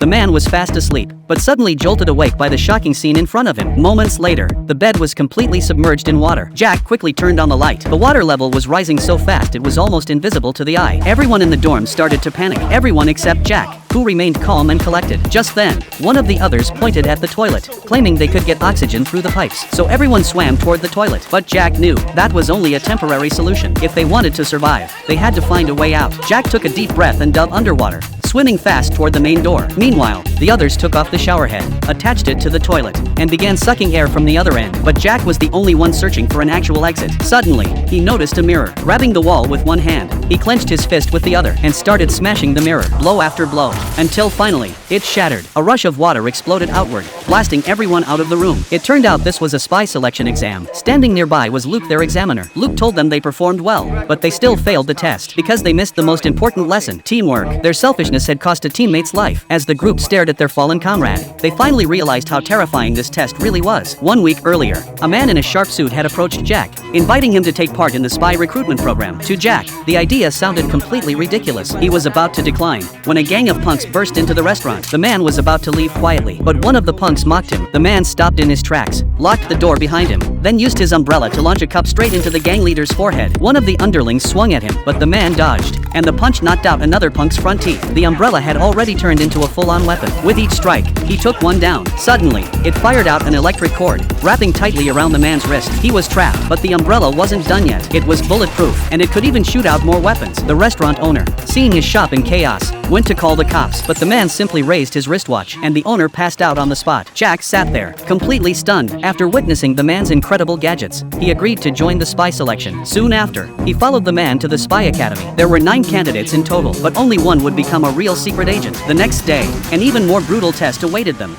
man was fast asleep, but suddenly jolted awake by the shocking scene in front of him. Moments later, the bed was completely submerged in water. Jack quickly turned on the light. The water level was rising so fast it was almost invisible to the eye. Everyone in the dorm started to panic. Everyone except Jack, who remained calm and collected. Just then, one of the others pointed at the toilet, claiming they could get oxygen through the pipes. So everyone swam toward the toilet. But Jack knew that was only a temporary solution. If they wanted to survive, they had to find a way out. Jack took a deep breath and dove underwater, swimming fast toward the main door. Meanwhile, the others took off the shower head, attached it to the toilet, and began sucking air from the other end. But Jack was the only one searching for an actual exit. Suddenly, he noticed a mirror. Grabbing the wall with one hand, he clenched his fist with the other and started smashing the mirror, blow after blow, until finally, it shattered. A rush of water exploded outward, blasting everyone out of the room. It turned out this was a spy selection exam. Standing nearby was Luke, their examiner. Luke told them they performed well, but they still failed the test because they missed the most important lesson: teamwork. Their selfishness had cost a teammate's life. As the group stared at their fallen comrade, they finally realized how terrifying this test really was. 1 week earlier, a man in a sharp suit had approached Jack, inviting him to take part in the spy recruitment program. To Jack, the idea sounded completely ridiculous. He was about to decline when a gang of punks burst into the restaurant. The man was about to leave quietly, but one of the punks mocked him. The man stopped in his tracks, locked the door behind him, then used his umbrella to launch a cup straight into the gang leader's forehead. One of the underlings swung at him, but the man dodged, and the punch knocked out another punk's front teeth. The umbrella had already turned into a full-on weapon. With each strike, he took one down. Suddenly, it fired out an electric cord, wrapping tightly around the man's wrist. He was trapped, but the umbrella wasn't done yet. It was bulletproof, and it could even shoot out more weapons. The restaurant owner, seeing his shop in chaos, went to call the cops, but the man simply raised his wristwatch, and the owner passed out on the spot. Jack sat there, completely stunned. After witnessing the man's incredible gadgets, he agreed to join the spy selection. Soon after, he followed the man to the spy academy. There were 9 candidates in total, but only one would become a real secret agent. The next day, an even more brutal test awaited them.